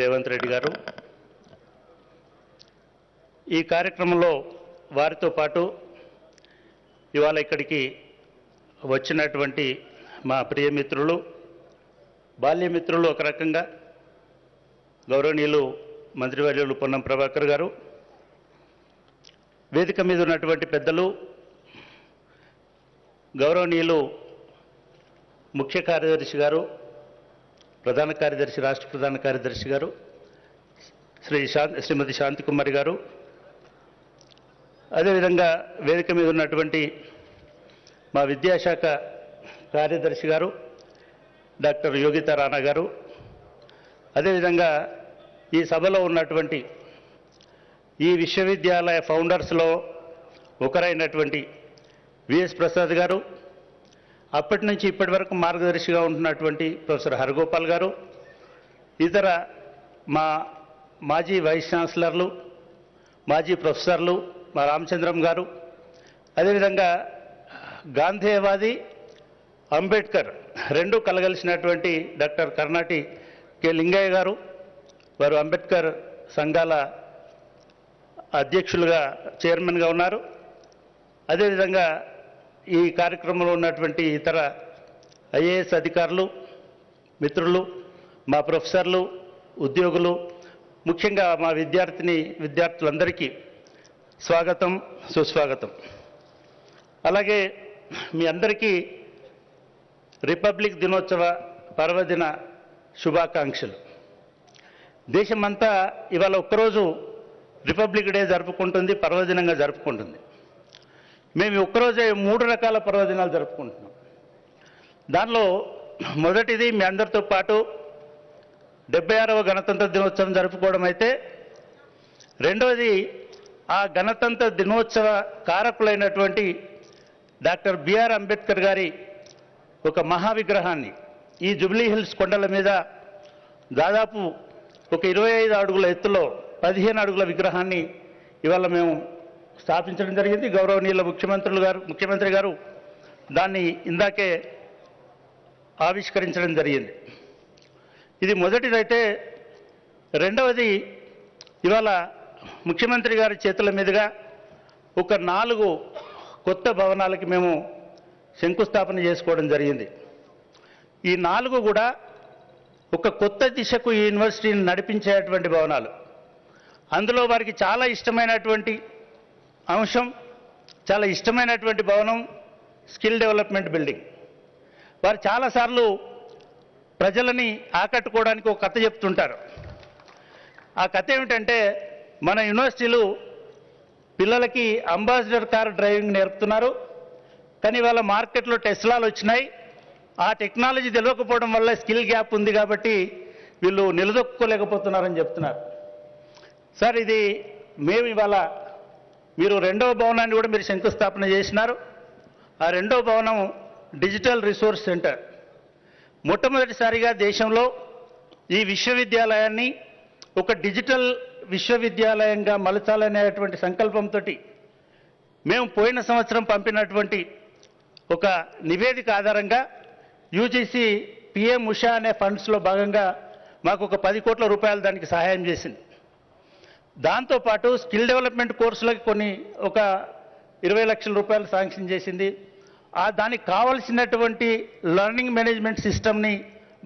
రేవంత్ రెడ్డి గారు ఈ కార్యక్రమంలో వారితో పాటు ఇవాళ ఇక్కడికి వచ్చినటువంటి మా ప్రియమిత్రులు బాల్యమిత్రులు ఒక రకంగా గౌరవనీయులు మంత్రివర్యులు పొన్నం ప్రభాకర్ గారు, వేదిక మీద ఉన్నటువంటి పెద్దలు గౌరవనీయులు ముఖ్య కార్యదర్శి గారు, ప్రధాన కార్యదర్శి, రాష్ట్ర ప్రధాన కార్యదర్శి గారు శ్రీమతి శాంతికుమారి గారు, అదేవిధంగా వేదిక మీద ఉన్నటువంటి మా విద్యాశాఖ కార్యదర్శి గారు డాక్టర్ యోగితా రాణా గారు, అదేవిధంగా ఈ సభలో ఉన్నటువంటి ఈ విశ్వవిద్యాలయ ఫౌండర్స్లో ఒకరైనటువంటి విఎస్ ప్రసాద్ గారు, అప్పటి నుంచి ఇప్పటి వరకు మార్గదర్శిగా ఉంటున్నటువంటి ప్రొఫెసర్ హరగోపాల్ గారు, ఇతర మా మాజీ వైస్ ఛాన్సలర్లు, మాజీ ప్రొఫెసర్లు మా రామచంద్రం గారు, అదేవిధంగా గాంధేయవాది అంబేద్కర్ రెండూ కలగలిసినటువంటి డాక్టర్ కర్ణాటి కె లింగయ్య గారు, వారు అంబేద్కర్ సంఘాల అధ్యక్షులుగా చైర్మన్గా ఉన్నారు. అదేవిధంగా ఈ కార్యక్రమంలో ఉన్నటువంటి ఇతర ఐఏఎస్ అధికారులు, మిత్రులు, మా ప్రొఫెసర్లు, ఉద్యోగులు, ముఖ్యంగా మా విద్యార్థులందరికీ స్వాగతం, సుస్వాగతం. అలాగే మీ అందరికీ రిపబ్లిక్ దినోత్సవ పర్వదిన శుభాకాంక్షలు. దేశమంతా ఇవాళ ఒక్కరోజు రిపబ్లిక్ డే జరుపుకుంటుంది, పర్వదినంగా జరుపుకుంటుంది. మేము ఒక్కరోజే 3 రకాల పర్వదినాలు జరుపుకుంటున్నాం. దానిలో మొదటిది మీ అందరితో పాటు 76వ గణతంత్ర దినోత్సవం జరుపుకోవడం అయితే, రెండవది ఆ గణతంత్ర దినోత్సవ కారకులైనటువంటి డాక్టర్ బిఆర్ అంబేద్కర్ గారి ఒక మహావిగ్రహాన్ని ఈ జూబ్లీ హిల్స్ కొండల మీద దాదాపు ఒక 25 అడుగుల ఎత్తులో 15 అడుగుల విగ్రహాన్ని ఇవాళ మేము స్థాపించడం జరిగింది. గౌరవనీయుల ముఖ్యమంత్రి గారు దాన్ని ఇందాకే ఆవిష్కరించడం జరిగింది. ఇది మొదటిదైతే, రెండవది ఇవాళ ముఖ్యమంత్రి గారి చేతుల మీదుగా ఒక 4 కొత్త భవనాలకి మేము శంకుస్థాపన చేసుకోవడం జరిగింది. ఈ 4 కూడా ఒక కొత్త దిశకు ఈ యూనివర్సిటీని నడిపించేటువంటి భవనాలు. అందులో వారికి చాలా ఇష్టమైనటువంటి అంశం, చాలా ఇష్టమైనటువంటి భవనం స్కిల్ డెవలప్మెంట్ బిల్డింగ్. వారు చాలాసార్లు ప్రజలని ఆకట్టుకోవడానికి ఒక కథ చెప్తుంటారు. ఆ కథ ఏమిటంటే, మన యూనివర్సిటీలు పిల్లలకి అంబాసిడర్ కార్ డ్రైవింగ్ నేర్పుతున్నారు, కానీ వాళ్ళ మార్కెట్లో టెస్లాలు వచ్చినాయి, ఆ టెక్నాలజీ తెలియకపోవడం వల్ల స్కిల్ గ్యాప్ ఉంది కాబట్టి వీళ్ళు నిలదొక్కుకోలేకపోతున్నారని చెప్తున్నారు. సార్, ఇది మేము ఇవాళ మీరు 2వ భవనాన్ని కూడా మీరు శంకుస్థాపన చేసినారు. ఆ 2వ భవనం డిజిటల్ రిసోర్స్ సెంటర్. మొట్టమొదటిసారిగా దేశంలో ఈ విశ్వవిద్యాలయాన్ని ఒక డిజిటల్ విశ్వవిద్యాలయంగా మలచాలనేటువంటి సంకల్పంతో మేము పోయిన సంవత్సరం పంపినటువంటి ఒక నివేదిక ఆధారంగా యూజీసీ పిఎం ఉషా అనే ఫండ్స్లో భాగంగా మాకు ఒక 10 కోట్ల రూపాయలు దానికి సహాయం చేసింది. దాంతోపాటు స్కిల్ డెవలప్మెంట్ కోర్సులకి ఒక 20 లక్షల రూపాయలు శాంక్షన్ చేసింది. దానికి కావలసినటువంటి లెర్నింగ్ మేనేజ్మెంట్ సిస్టమ్ని,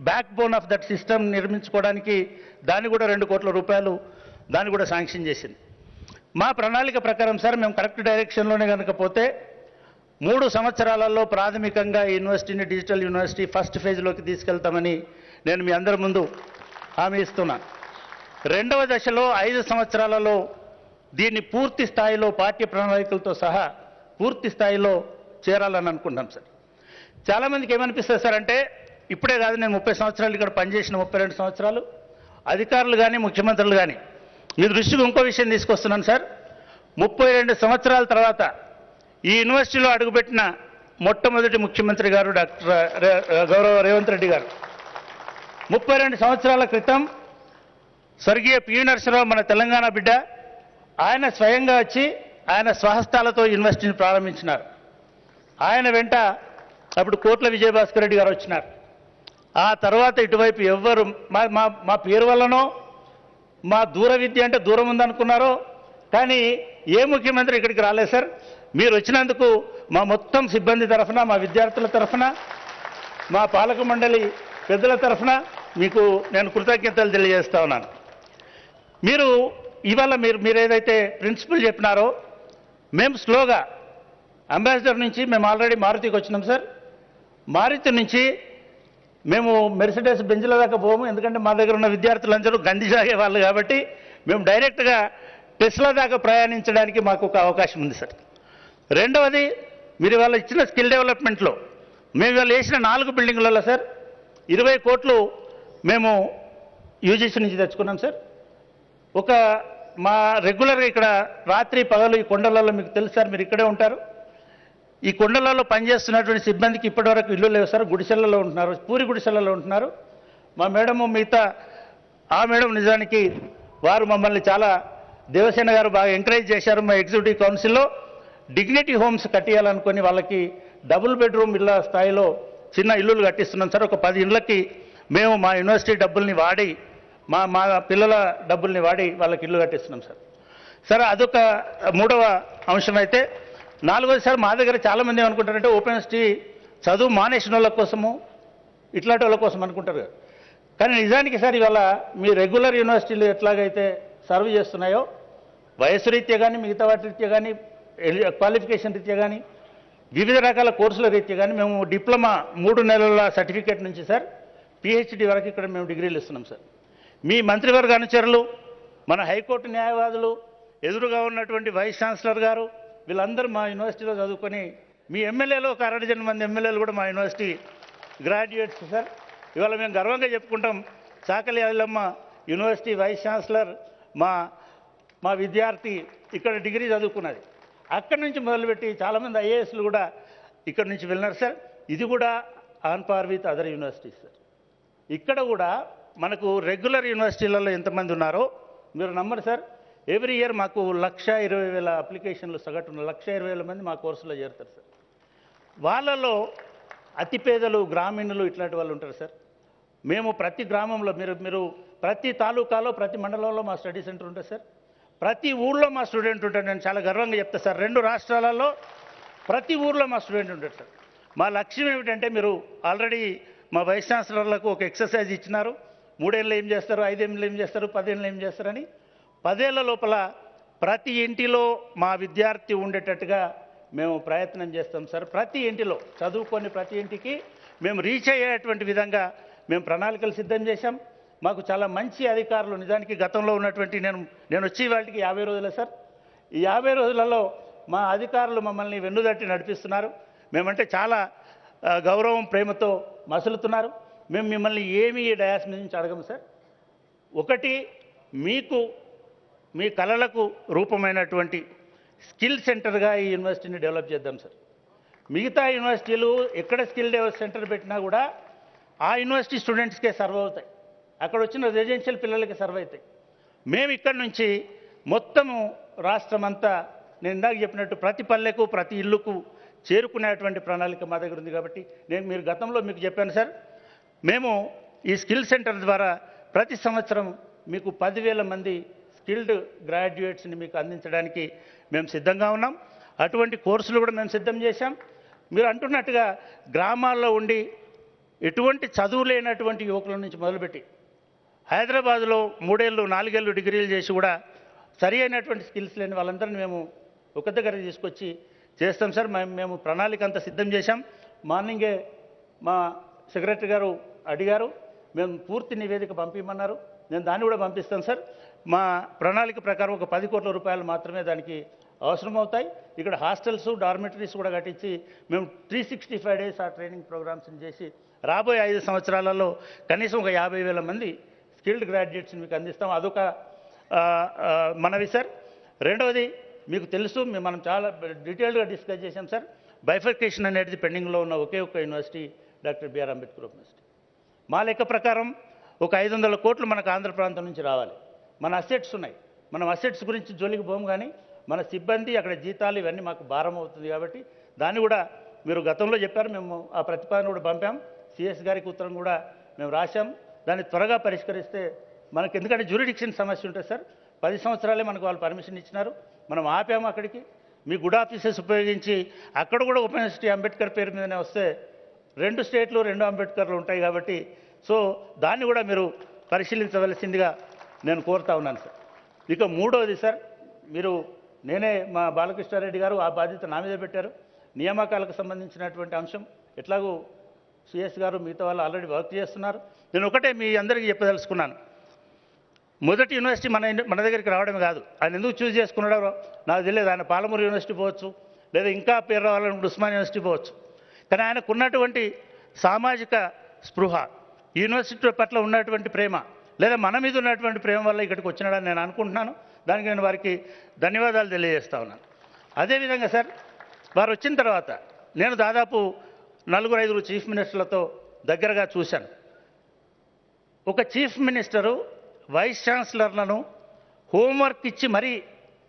backbone of that system నిర్మించుకోవడానికి దాన్ని కూడా 2 కోట్ల రూపాయలు దాన్ని కూడా శాంక్షన్ చేసింది. మా ప్రణాళిక ప్రకారం సార్, మేము కరెక్ట్ డైరెక్షన్లోనే కనుక పోతే 3 సంవత్సరాలలో ప్రాథమికంగా ఈ యూనివర్సిటీని డిజిటల్ యూనివర్సిటీ ఫస్ట్ ఫేజ్లోకి తీసుకెళ్తామని నేను మీ అందరి ముందు హామీ ఇస్తున్నాను. 2వ దశలో 5 సంవత్సరాలలో దీన్ని పూర్తి స్థాయిలో పాఠ్య ప్రణాళికలతో సహా పూర్తి స్థాయిలో చేరాలని అనుకుంటాం సార్. చాలామందికి ఏమనిపిస్తుంది సార్ అంటే, ఇప్పుడే కాదు, నేను 30 సంవత్సరాలు ఇక్కడ పనిచేసిన 32 సంవత్సరాలు, అధికారులు కానీ ముఖ్యమంత్రులు కానీ, మీ దృష్టికి ఇంకో విషయం తీసుకొస్తున్నాను సార్. 32 సంవత్సరాల తర్వాత ఈ యూనివర్సిటీలో అడుగుపెట్టిన మొట్టమొదటి ముఖ్యమంత్రి గారు డాక్టర్ గౌరవ రేవంత్ రెడ్డి గారు. 32 సంవత్సరాల క్రితం స్వర్గీయ పివి నరసింహరావు మన తెలంగాణ బిడ్డ, ఆయన స్వయంగా వచ్చి ఆయన స్వహస్తాలతో యూనివర్సిటీని ప్రారంభించినారు. ఆయన వెంట అప్పుడు కోట్ల విజయభాస్కర్ రెడ్డి గారు వచ్చినారు. ఆ తర్వాత ఇటువైపు ఎవ్వరు మా పేరు వల్లనో మా దూర విద్య అంటే దూరం ఉందనుకున్నారో కానీ ఏ ముఖ్యమంత్రి ఇక్కడికి రాలేదు సార్. మీరు వచ్చినందుకు మా మొత్తం సిబ్బంది తరఫున, మా విద్యార్థుల తరఫున, మా పాలక మండలి పెద్దల తరఫున మీకు నేను కృతజ్ఞతలు తెలియజేస్తా ఉన్నాను. మీరు ఇవాళ మీరు ఏదైతే ప్రిన్సిపల్ చెప్పినారో మేము స్లోగా అంబాసిడర్ నుంచి మేము ఆల్రెడీ మారుతికి వచ్చినాం సార్. మారుతి నుంచి మేము మెర్సిడెస్ బెంజ్ల దాకా పోము, ఎందుకంటే మా దగ్గర ఉన్న విద్యార్థులందరూ గంది సాగే వాళ్ళు కాబట్టి మేము డైరెక్ట్గా టెస్లా దాకా ప్రయాణించడానికి మాకు ఒక అవకాశం ఉంది సార్. రెండవది, మీరు ఇవాళ ఇచ్చిన స్కిల్ డెవలప్మెంట్లో మేము ఇవాళ వేసిన 4 బిల్డింగులలో సార్ 20 కోట్లు మేము యూజీసీ నుంచి తెచ్చుకున్నాం సార్. మా రెగ్యులర్గా ఇక్కడ రాత్రి పగలు ఈ కొండలలో మీకు తెలుసు సార్, మీరు ఇక్కడే ఉంటారు. ఈ కొండలలో పనిచేస్తున్నటువంటి సిబ్బందికి ఇప్పటివరకు ఇల్లు లేవు సార్, గుడిసెలలో ఉంటున్నారు, పూరి గుడిసెలలో ఉంటున్నారు. మా మేడము మిగతా ఆ మేడం నిజానికి వారు మమ్మల్ని చాలా దేవసేన గారు బాగా ఎంకరేజ్ చేశారు. మా ఎగ్జిక్యూటివ్ కౌన్సిల్లో డిగ్నిటీ హోమ్స్ కట్టియాలనుకొని వాళ్ళకి డబుల్ బెడ్రూమ్ ఇళ్ళ స్థాయిలో చిన్న ఇల్లులు కట్టిస్తున్నాం సార్. ఒక 10 ఇళ్ళకి మేము మా యూనివర్సిటీ డబ్బుల్ని వాడి మా పిల్లల డబ్బుల్ని వాడి వాళ్ళకి ఇల్లు కట్టిస్తున్నాం సార్. సరే, అదొక 3వ అంశం. అయితే 4వది సార్, మా దగ్గర చాలామంది ఏమనుకుంటారంటే ఓపెన్ యూనివర్సిటీ చదువు మానేసిన వాళ్ళ కోసము ఇట్లాంటి వాళ్ళ కోసం అనుకుంటారు. కానీ నిజానికి సార్ ఇవాళ మీ రెగ్యులర్ యూనివర్సిటీలు ఎట్లాగైతే సర్వ్ చేస్తున్నాయో వయసు రీత్యా కానీ మిగతా వాటి రీత్యా కానీ క్వాలిఫికేషన్ రీత్యా కానీ వివిధ రకాల కోర్సుల రీత్యా కానీ మేము డిప్లొమా 3 నెలల సర్టిఫికేట్ నుంచి సార్ పిహెచ్డి వరకు ఇక్కడ మేము డిగ్రీలు ఇస్తున్నాం సార్. మీ మంత్రివర్గ అనుచరులు, మన హైకోర్టు న్యాయవాదులు, ఎదురుగా ఉన్నటువంటి వైస్ ఛాన్సలర్ గారు వీళ్ళందరూ మా యూనివర్సిటీలో చదువుకొని మీ ఎమ్మెల్యేలు ఒక 60 మంది ఎమ్మెల్యేలు కూడా మా యూనివర్సిటీ గ్రాడ్యుయేట్స్ సార్. ఇవాళ మేము గర్వంగా చెప్పుకుంటాం, చాకలి ఐలమ్మ యూనివర్సిటీ వైస్ ఛాన్సలర్ మా విద్యార్థి ఇక్కడ డిగ్రీ చదువుకున్నది. అక్కడి నుంచి మొదలుపెట్టి చాలామంది ఐఏఎస్లు కూడా ఇక్కడ నుంచి వెళ్ళినారు సార్. ఇది కూడా on par with other universities sir. ఇక్కడ కూడా మనకు రెగ్యులర్ యూనివర్సిటీలలో ఎంతమంది ఉన్నారో మీరు నమ్మరు సార్. ఎవ్రీ ఇయర్ మాకు 1,20,000 అప్లికేషన్లు సగటున 1,20,000 మంది మా కోర్సులో చేరుతారు సార్. వాళ్ళలో అతి పేదలు, గ్రామీణులు ఇట్లాంటి వాళ్ళు ఉంటారు సార్. మేము ప్రతి గ్రామంలో మీరు ప్రతి తాలూకాలో, ప్రతి మండలంలో మా స్టడీ సెంటర్ ఉంటుంది సార్. ప్రతి ఊళ్ళో మా స్టూడెంట్ ఉంటాడు. నేను చాలా గర్వంగా చెప్తా సార్, 2 రాష్ట్రాలలో ప్రతి ఊళ్ళో మా స్టూడెంట్ ఉంటాడు సార్. మా లక్ష్యం ఏమిటంటే, మీరు ఆల్రెడీ మా వైస్ ఛాన్సలర్లకు ఒక ఎక్సర్సైజ్ ఇచ్చినారు. 3 ఏళ్ళు ఏం చేస్తారు, 5 ఏళ్ళు ఏం చేస్తారు, 10 ఏళ్ళు ఏం చేస్తారని. 10 ఏళ్ల లోపల ప్రతి ఇంటిలో మా విద్యార్థి ఉండేటట్టుగా మేము ప్రయత్నం చేస్తాం సార్. ప్రతి ఇంటిలో చదువుకొని ప్రతి ఇంటికి మేము రీచ్ అయ్యేటువంటి విధంగా మేము ప్రణాళికలు సిద్ధం చేశాం. మాకు చాలా మంచి అధికారులు, నిజానికి గతంలో ఉన్నటువంటి నేను వచ్చి వాటికి 50 రోజులే సార్. ఈ 50 రోజులలో మా అధికారులు మమ్మల్ని వెన్నుదట్టి నడిపిస్తున్నారు. మేమంటే చాలా గౌరవం, ప్రేమతో మసులుతున్నారు. మేము మిమ్మల్ని ఏమీ ఈ డయాస్ మీద నుంచి అడగము సార్. ఒకటి, మీకు మీ కళలకు రూపమైనటువంటి స్కిల్ సెంటర్గా ఈ యూనివర్సిటీని డెవలప్ చేద్దాం సార్. మిగతా యూనివర్సిటీలు ఎక్కడ స్కిల్ డెవలప్ సెంటర్ పెట్టినా కూడా ఆ యూనివర్సిటీ స్టూడెంట్స్కే సర్వ్ అవుతాయి, అక్కడ వచ్చిన రెసిడెన్షియల్ పిల్లలకి సర్వ్ అవుతాయి. మేము ఇక్కడ నుంచి మొత్తము రాష్ట్రం అంతా నేను ఇందాక చెప్పినట్టు ప్రతి పల్లెకు, ప్రతి ఇల్లుకు చేరుకునేటువంటి ప్రణాళిక మా దగ్గర ఉంది. కాబట్టి మీరు గతంలో మీకు చెప్పాను సార్, మేము ఈ స్కిల్ సెంటర్ ద్వారా ప్రతి సంవత్సరం మీకు 10,000 మంది స్కిల్డ్ గ్రాడ్యుయేట్స్ని మీకు అందించడానికి మేము సిద్ధంగా ఉన్నాం. అటువంటి కోర్సులు కూడా మేము సిద్ధం చేశాం. మీరు అంటున్నట్టుగా గ్రామాల్లో ఉండి ఎటువంటి చదువు లేనటువంటి యువకుల నుంచి మొదలుపెట్టి హైదరాబాద్లో 3 ఏళ్ళు 4 ఏళ్ళు డిగ్రీలు చేసి కూడా సరి అయినటువంటి స్కిల్స్ లేని వాళ్ళందరినీ మేము ఒక దగ్గర తీసుకొచ్చి చేస్తాం సార్. మేము ప్రణాళిక అంతా సిద్ధం చేశాం. మార్నింగే మా సెక్రటరీ గారు అడిగారు, మేము పూర్తి నివేదిక పంపించమన్నారు. నేను దాన్ని కూడా పంపిస్తాను సార్. మా ప్రణాళిక ప్రకారం ఒక 10 కోట్ల రూపాయలు మాత్రమే దానికి అవసరం అవుతాయి. ఇక్కడ హాస్టల్స్, డార్మెటరీస్ కూడా కట్టించి మేము 365 డేస్ ఆ ట్రైనింగ్ ప్రోగ్రామ్స్ని చేసి రాబోయే 5 సంవత్సరాలలో కనీసం ఒక 50,000 మంది స్కిల్డ్ గ్రాడ్యుయేట్స్ని మీకు అందిస్తాం. అదొక మనవి సార్. రెండవది, మీకు తెలుసు, మనం చాలా డీటెయిల్డ్గా డిస్కస్ చేశాం సార్. బైఫర్కేషన్ అనేది పెండింగ్లో ఉన్న ఒకే ఒక్క university doctor BR Ambedkar university. మా లెక్క ప్రకారం ఒక 500 కోట్లు మనకు ఆంధ్ర ప్రాంతం నుంచి రావాలి. మన అసెట్స్ ఉన్నాయి, మనం అసెట్స్ గురించి జోలికి పోము, కానీ మన సిబ్బంది అక్కడ జీతాలు ఇవన్నీ మాకు భారం అవుతుంది. కాబట్టి దాన్ని కూడా మీరు గతంలో చెప్పారు, మేము ఆ ప్రతిపాదన కూడా పంపాం. సిఎస్ గారికి ఉత్తరం కూడా మేము రాశాం. దాన్ని త్వరగా పరిష్కరిస్తే మనకి ఎందుకంటే జ్యూరిడిక్షన్ సమస్య ఉంటుంది సార్. 10 సంవత్సరాలే మనకు వాళ్ళు పర్మిషన్ ఇచ్చినారు, మనం ఆపాము అక్కడికి. మీ గుడ్ ఆఫీసెస్ ఉపయోగించి అక్కడ కూడా ఓపెన్ యూనివర్సిటీ అంబేద్కర్ పేరు మీదనే వస్తే 2 స్టేట్లు 2 అంబేద్కర్లు ఉంటాయి కాబట్టి సో దాన్ని కూడా మీరు పరిశీలించవలసిందిగా నేను కోరుతా ఉన్నాను సార్. ఇక మూడవది సార్, నేనే మా బాలకృష్ణారెడ్డి గారు ఆ బాధ్యత నా మీద పెట్టారు. నియామకాలకు సంబంధించినటువంటి అంశం ఎట్లాగూ సిఎస్ గారు మిగతా వాళ్ళు ఆల్రెడీ వర్క్ చేస్తున్నారు. నేను ఒకటే మీ అందరికీ చెప్పదలుచుకున్నాను, మొదటి యూనివర్సిటీ మన దగ్గరికి రావడమే కాదు, ఆయన ఎందుకు చూస్ చేసుకున్నాడో నాకు తెలియదు. ఆయన పాలమూరు యూనివర్సిటీ పోవచ్చు, లేదా ఇంకా పేరు రావాలనుకుంటే ఉస్మాన్ యూనివర్సిటీ పోవచ్చు. కానీ ఆయనకు ఉన్నటువంటి సామాజిక స్పృహ, యూనివర్సిటీ పట్ల ఉన్నటువంటి ప్రేమ, లేదా మన మీద ఉన్నటువంటి ప్రేమ వల్ల ఇక్కడికి వచ్చినాడని నేను అనుకుంటున్నాను. దానికి నేను వారికి ధన్యవాదాలు తెలియజేస్తా ఉన్నాను. అదేవిధంగా సార్, వారు వచ్చిన తర్వాత నేను దాదాపు 4-5 చీఫ్ మినిస్టర్లతో దగ్గరగా చూశాను. ఒక చీఫ్ మినిస్టరు వైస్ ఛాన్సలర్లను హోంవర్క్ ఇచ్చి మరీ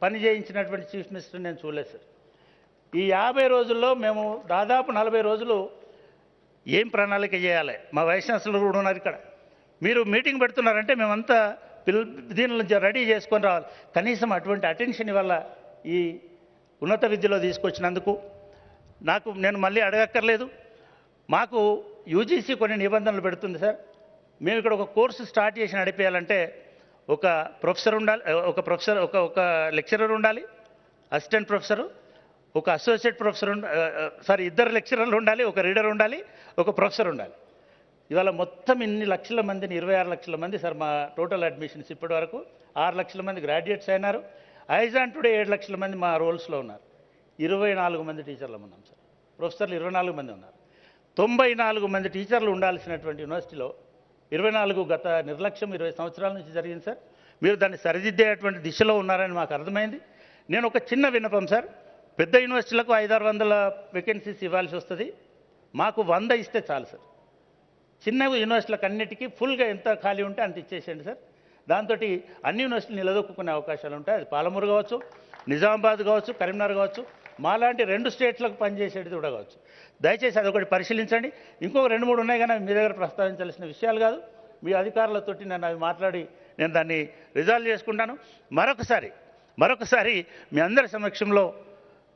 పని చేయించినటువంటి చీఫ్ మినిస్టర్ నేను చూడలేదు సార్. ఈ 50 రోజుల్లో మేము దాదాపు 40 రోజులు ఏం ప్రణాళిక చేయాలి, మా వైస్ ఛాన్సలర్ కూడా ఉన్నారు ఇక్కడ, మీరు మీటింగ్ పెడుతున్నారంటే మేమంతా దీనిలో రెడీ చేసుకొని రావాలి. కనీసం అటువంటి అటెన్షన్ వల్ల ఈ ఉన్నత విద్యలో తీసుకొచ్చినందుకు నేను మళ్ళీ అడగక్కర్లేదు. మాకు యూజీసీ కొన్ని నిబంధనలు పెడుతుంది సార్. మేము ఇక్కడ ఒక కోర్సు స్టార్ట్ చేసి నడిపేయాలంటే ఒక ప్రొఫెసర్ ఉండాలి, ఒక లెక్చరర్ ఉండాలి, అసిస్టెంట్ ప్రొఫెసరు, ఒక అసోసియేట్ ప్రొఫెసర్ ఇద్దరు లెక్చరర్లు ఉండాలి, ఒక రీడర్ ఉండాలి, ఒక ప్రొఫెసర్ ఉండాలి. ఇవాళ మొత్తం ఇన్ని లక్షల మందిని 26 లక్షల మంది సార్ మా టోటల్ అడ్మిషన్స్ ఇప్పటి వరకు. 6 లక్షల మంది గ్రాడ్యుయేట్స్ అయినారు. ఐజాన్ టుడే 7 లక్షల మంది మా రోల్స్లో ఉన్నారు. 24 మంది టీచర్లు ఉన్నాం సార్. ప్రొఫెసర్లు 24 మంది ఉన్నారు. 94 మంది టీచర్లు ఉండాల్సినటువంటి యూనివర్సిటీలో 24 గత నిర్లక్ష్యం 20 సంవత్సరాల నుంచి జరిగింది సార్. మీరు దాన్ని సరిదిద్దేటువంటి దిశలో ఉన్నారని మాకు అర్థమైంది. నేను ఒక చిన్న విన్నపం సార్, పెద్ద యూనివర్సిటీలకు 500-600 వేకెన్సీస్ ఇవ్వాల్సి వస్తుంది, మాకు 100 ఇస్తే చాలు సార్. చిన్న యూనివర్సిటీలకు అన్నిటికీ ఫుల్గా ఎంత ఖాళీ ఉంటే అంత ఇచ్చేసేయండి సార్. దాంతో అన్ని యూనివర్సిటీలు నిలదొక్కునే అవకాశాలు ఉంటాయి. అది పాలమూరు కావచ్చు, నిజామాబాద్ కావచ్చు, కరీంనగర్ కావచ్చు, మాలాంటి 2 స్టేట్లకు పనిచేసేది కూడా కావచ్చు. దయచేసి అదొకటి పరిశీలించండి. ఇంకొక 2-3 ఉన్నాయి కానీ మీ దగ్గర ప్రస్తావించాల్సిన విషయాలు కాదు. మీ అధికారులతోటి నేను అవి మాట్లాడి నేను దాన్ని రిజాల్వ్ చేసుకుంటాను. మరొకసారి మీ అందరి సమక్షంలో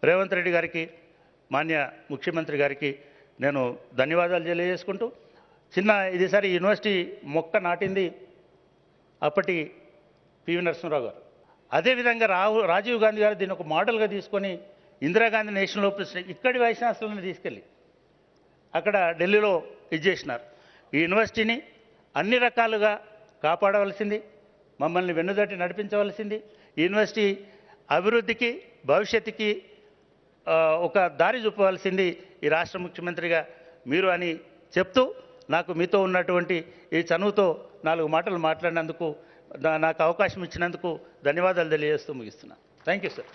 రేవంత్ రెడ్డి గారికి, మాన్య ముఖ్యమంత్రి గారికి నేను ధన్యవాదాలు తెలియజేసుకుంటూ, ఇదిసారి యూనివర్సిటీ మొక్క నాటింది అప్పటి పివి నరసింహరావు గారు. అదేవిధంగా రాజీవ్ గాంధీ గారు దీన్ని ఒక మోడల్గా తీసుకొని ఇందిరాగాంధీ నేషనల్ ఓపెన్ ఇక్కడి వైస్ ఛాన్సలర్ని తీసుకెళ్ళి అక్కడ ఢిల్లీలో చేసినారు. ఈ యూనివర్సిటీని అన్ని రకాలుగా కాపాడవలసింది, మమ్మల్ని వెన్నుదట్టి నడిపించవలసింది, ఈ యూనివర్సిటీ అభివృద్ధికి భవిష్యత్తుకి ఒక దారి చూపవలసింది ఈ రాష్ట్ర ముఖ్యమంత్రిగా మీరు అని చెప్తూ, నాకు మీతో ఉన్నటువంటి ఈ చనువుతో 4 మాటలు మాట్లాడినందుకు, నాకు అవకాశం ఇచ్చినందుకు ధన్యవాదాలు తెలియజేస్తూ ముగిస్తున్నాను. Thank you sir.